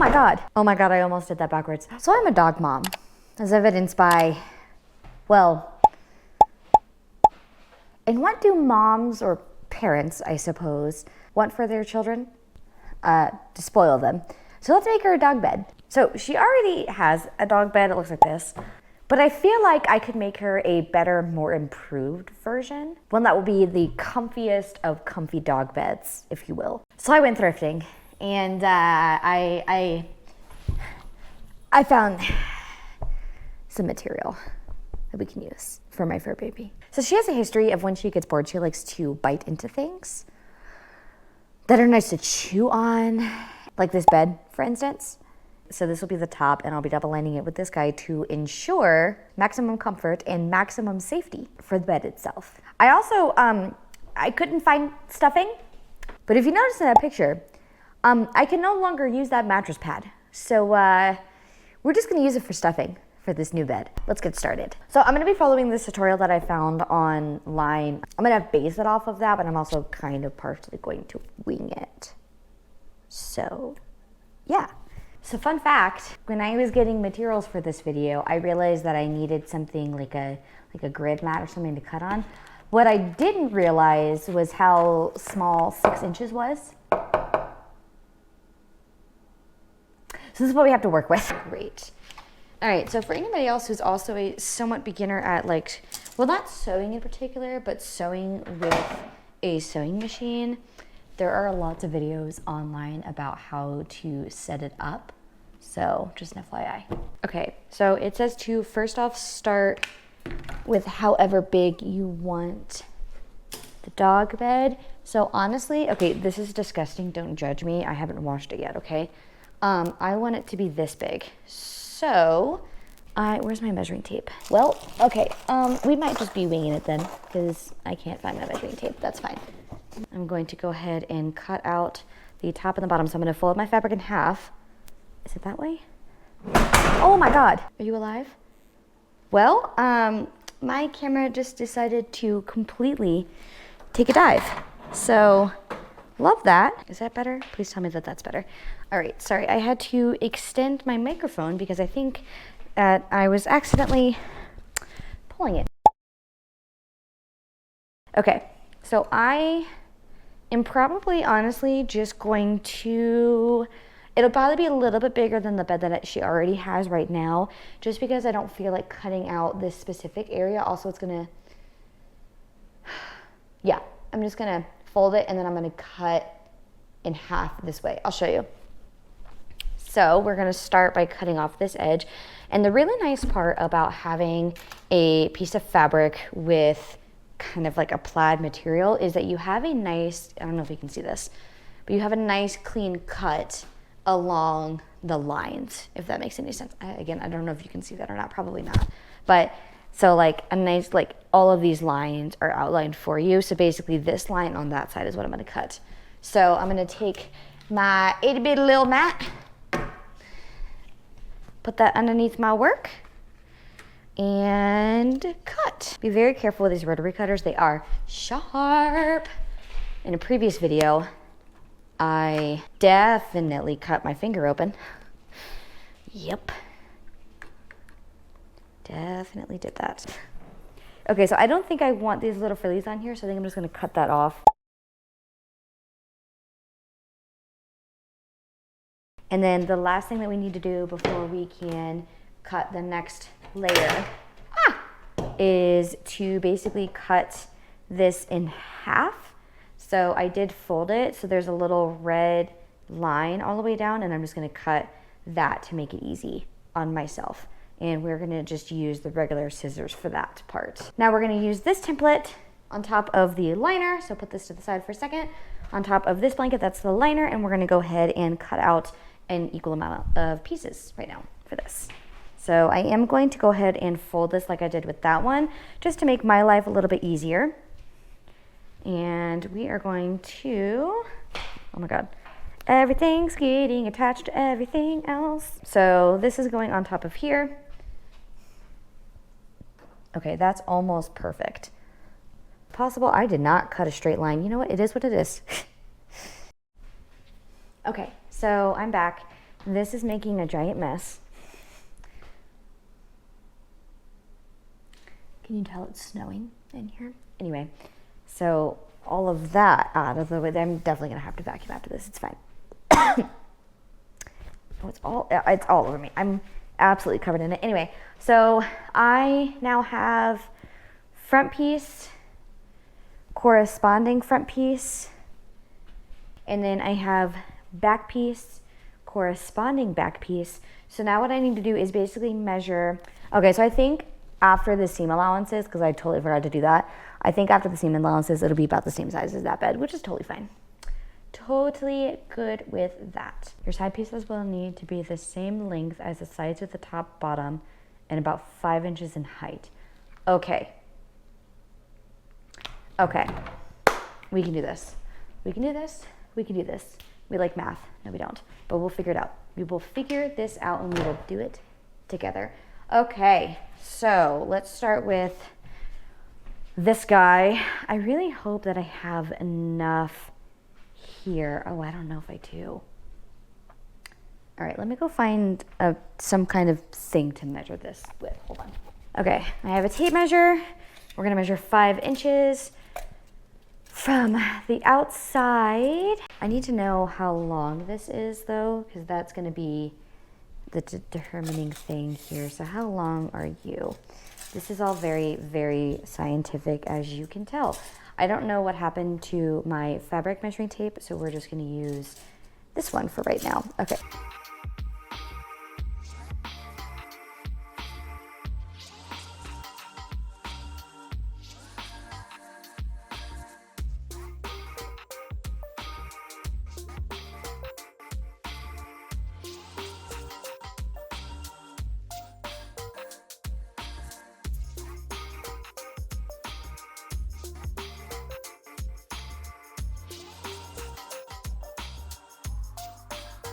my God. Oh my God, I almost did that backwards. So I'm a dog mom, as evidenced by, well, and what do moms or parents, I suppose, want for their children? To spoil them. So let's make her a dog bed. So she already has a dog bed, it looks like this. But I feel like I could make her a better, more improved version. One that will be the comfiest of comfy dog beds, if you will. So I went thrifting and I found some material that we can use for my fur baby. So she has a history of when she gets bored, she likes to bite into things that are nice to chew on, like this bed, for instance. So this will be the top, and I'll be double lining it with this guy to ensure maximum comfort and maximum safety for the bed itself. I also, I couldn't find stuffing, but if you notice in that picture, I can no longer use that mattress pad. So we're just gonna use it for stuffing for this new bed. Let's get started. So I'm gonna be following this tutorial that I found online. I'm gonna base it off of that, but I'm also kind of partially going to wing it. So, yeah. So fun fact, when I was getting materials for this video, I realized that I needed something like a grid mat or something to cut on. What I didn't realize was how small 6 inches was. So this is what we have to work with. Great. All right, so for anybody else who's also a somewhat beginner at like, well, not sewing in particular, but sewing with a sewing machine, there are lots of videos online about how to set it up. So just an FYI. Okay, so it says to first off start with however big you want the dog bed. So honestly, okay, this is disgusting. Don't judge me. I haven't washed it yet, okay? I want it to be this big. So, where's my measuring tape? Well, okay, we might just be winging it then because I can't find my measuring tape. That's fine. I'm going to go ahead and cut out the top and the bottom. So I'm going to fold my fabric in half. Is it that way? Oh my God. Are you alive? Well, my camera just decided to completely take a dive. So love that. Is that better? Please tell me that that's better. All right, sorry. I had to extend my microphone because I think I was accidentally pulling it. Okay, so I am probably honestly just going to, it'll probably be a little bit bigger than the bed that she already has right now, just because I don't feel like cutting out this specific area. Also, it's gonna, yeah, I'm just gonna fold it and then I'm gonna cut in half this way. I'll show you. So we're gonna start by cutting off this edge. And the really nice part about having a piece of fabric with kind of like a plaid material is that you have a nice, I don't know if you can see this, but you have a nice clean cut along the lines, if that makes any sense. Again, I don't know if you can see that or not, probably not. But so like a nice, like all of these lines are outlined for you. So basically this line on that side is what I'm gonna cut. So I'm gonna take my itty bitty little mat, put that underneath my work, and cut. Be very careful with these rotary cutters. They are sharp. In a previous video, I definitely cut my finger open. Yep. Definitely did that. Okay, so I don't think I want these little frillies on here, so I think I'm just gonna cut that off. And then the last thing that we need to do before we can cut the next layer is to basically cut this in half. So I did fold it, so there's a little red line all the way down, and I'm just gonna cut that to make it easy on myself. And we're gonna just use the regular scissors for that part. Now we're gonna use this template on top of the liner, so put this to the side for a second. On top of this blanket, that's the liner, and we're gonna go ahead and cut out an equal amount of pieces right now for this. So I am going to go ahead and fold this like I did with that one, just to make my life a little bit easier. And we are going to, oh my God, everything's getting attached to everything else. So this is going on top of here. Okay, that's almost perfect. Possible I did not cut a straight line. You know what, it is what it is. Okay, so I'm back. This is making a giant mess. Can you tell it's snowing in here? Anyway, so all of that out of the way. I'm definitely gonna have to vacuum after this. It's fine. Oh, it's all over me. I'm absolutely covered in it. Anyway, so I now have front piece, corresponding front piece, and then I have back piece, corresponding back piece. So now what I need to do is basically measure. Okay, so I think after the seam allowances, because I totally forgot to do that, I think after the seam allowances, it'll be about the same size as that bed, which is totally fine. Totally good with that. Your side pieces will need to be the same length as the sides with the top, bottom, and about 5 inches in height. Okay. Okay. We can do this. We can do this. We can do this. We like math. No, we don't. But we'll figure it out. We will figure this out and we will do it together. Okay. So let's start with this guy. I really hope that I have enough here. Oh, I don't know if I do. All right, let me go find some kind of thing to measure this with. Hold on. Okay, I have a tape measure. We're gonna measure 5 inches from the outside. I need to know how long this is though, because that's gonna be the determining thing here. So how long are you? This is all very, very scientific, as you can tell. I don't know what happened to my fabric measuring tape, so we're just gonna use this one for right now. Okay.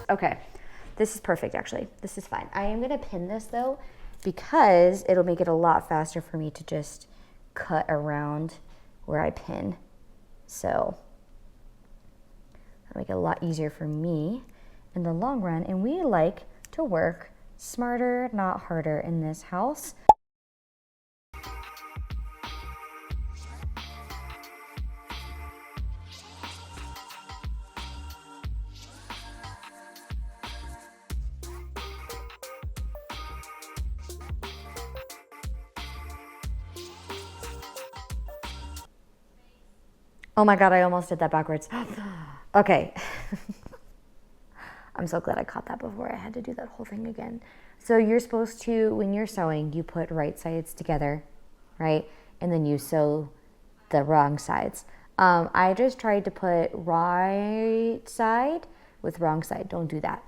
Okay, this is perfect actually. This is fine. I am gonna pin this though, because it'll make it a lot faster for me to just cut around where I pin. So that'll make it a lot easier for me in the long run. And we like to work smarter, not harder in this house. Oh my God, I almost did that backwards. Okay. I'm so glad I caught that before I had to do that whole thing again. So you're supposed to, when you're sewing, you put right sides together, right? And then you sew the wrong sides. I just tried to put right side with wrong side. Don't do that.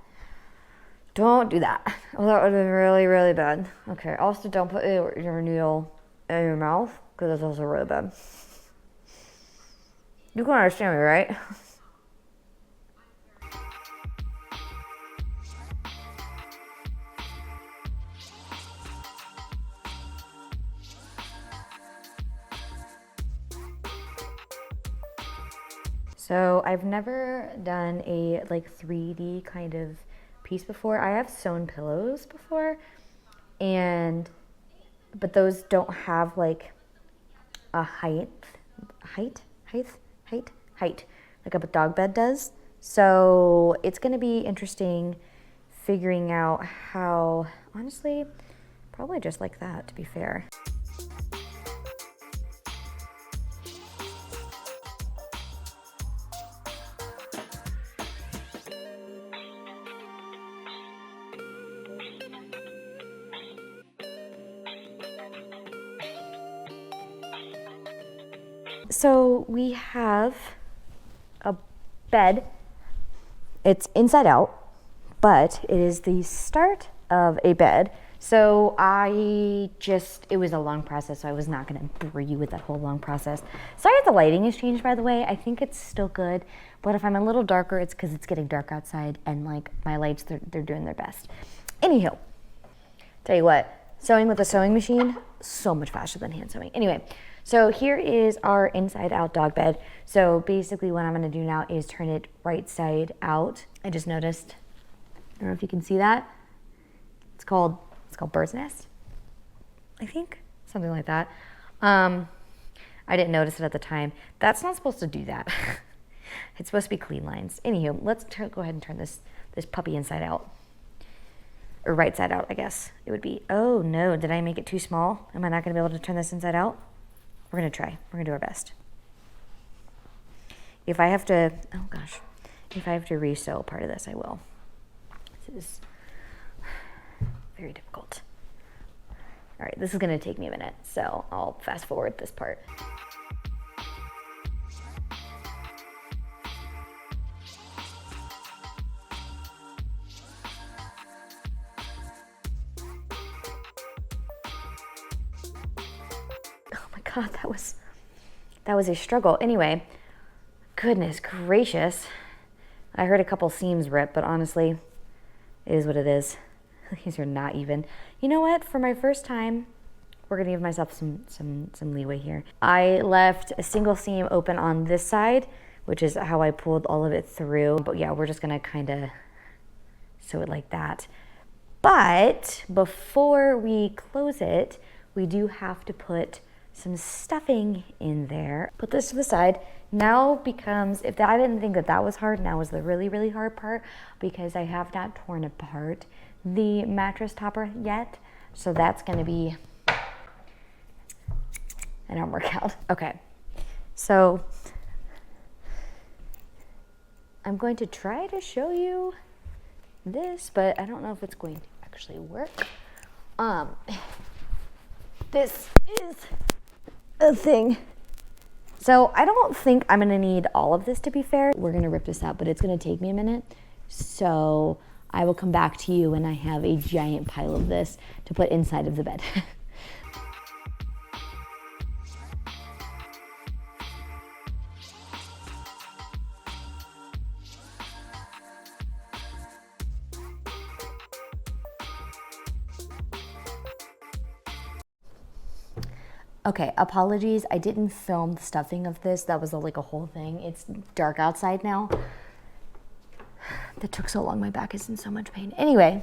Don't do that. Oh, that would have been really, really bad. Okay, also don't put your needle in your mouth, because that's also really bad. You can understand me, right? So I've never done a like 3D kind of piece before. I have sewn pillows before, but those don't have like a height, like a dog bed does. So it's gonna be interesting figuring out how, honestly, probably just like that, to be fair. So we have a bed. It's inside out, but it is the start of a bed. So it was a long process, so I was not gonna bore you with that whole long process. Sorry if the lighting has changed, by the way. I think it's still good, but if I'm a little darker, it's because it's getting dark outside and like my lights, they're doing their best. Anywho, tell you what, sewing with a sewing machine, so much faster than hand sewing. Anyway, so here is our inside out dog bed. So basically what I'm gonna do now is turn it right side out. I just noticed don't know if you can see that. It's called bird's nest, I think, something like that. I didn't notice it at the time. That's not supposed to do that. It's supposed to be clean lines. Anywho, let's go ahead and turn this puppy inside out. Or right side out, I guess it would be. Oh no, did I make it too small? Am I not gonna be able to turn this inside out? We're gonna try. We're gonna do our best. If I have to, oh gosh, if I have to re-sew part of this, I will. This is very difficult. All right, this is gonna take me a minute, so I'll fast forward this part. Oh my God, that was a struggle. Anyway, goodness gracious. I heard a couple seams rip, but honestly, it is what it is. These are not even. You know what? For my first time, we're gonna give myself some leeway here. I left a single seam open on this side, which is how I pulled all of it through. But yeah, we're just gonna kind of sew it like that. But before we close it, we do have to put some stuffing in there. Put this to the side. Now becomes, I didn't think that was hard, now is the really, really hard part, because I have not torn apart the mattress topper yet. So that's gonna be an arm workout. Okay, so I'm going to try to show you this, but I don't know if it's going to actually work. This is a thing. So I don't think I'm gonna need all of this, to be fair. We're gonna rip this out, but it's gonna take me a minute. So I will come back to you when I have a giant pile of this to put inside of the bed. Okay, apologies. I didn't film the stuffing of this. That was like a whole thing. It's dark outside now. That took so long. My back is in so much pain. Anyway,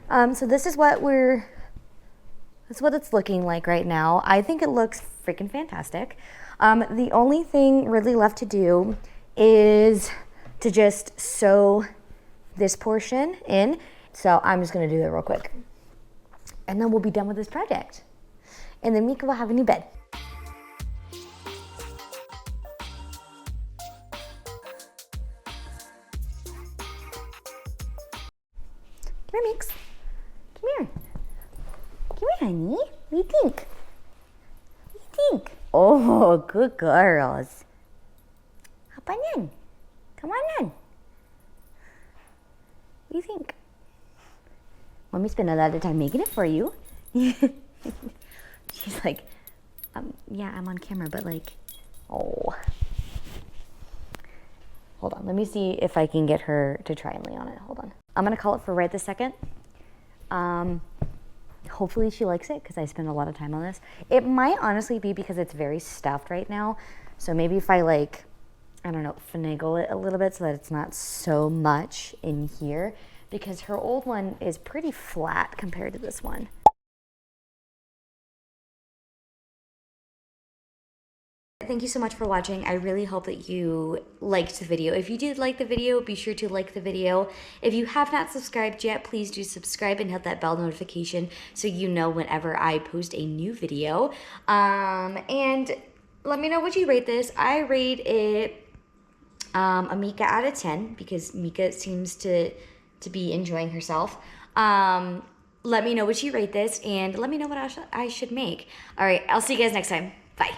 so this is what that's what it's looking like right now. I think it looks freaking fantastic. The only thing really left to do is to just sew this portion in. So I'm just gonna do that real quick. And then we'll be done with this project. And then Mika will have a new bed. Come here, Mix. Come here. Come here, honey. What do you think? What do you think? Oh, good girls. Hop on in. Come on in. What do you think? Mommy spent a lot of time making it for you. She's like, yeah, I'm on camera, but like, oh. Hold on, let me see if I can get her to try and lay on it. Hold on. I'm gonna call it for right this second. Hopefully she likes it, because I spend a lot of time on this. It might honestly be because it's very stuffed right now. So maybe if I like, I don't know, finagle it a little bit so that it's not so much in here, because her old one is pretty flat compared to this one. Thank you so much for watching. I really hope that you liked the video. If you did like the video, be sure to like the video. If you have not subscribed yet, please do subscribe and hit that bell notification so you know whenever I post a new video. And let me know what you rate this. I rate it a Mika out of 10 because Mika seems to be enjoying herself. Let me know what you rate this and let me know what I should make. All right, I'll see you guys next time. Bye.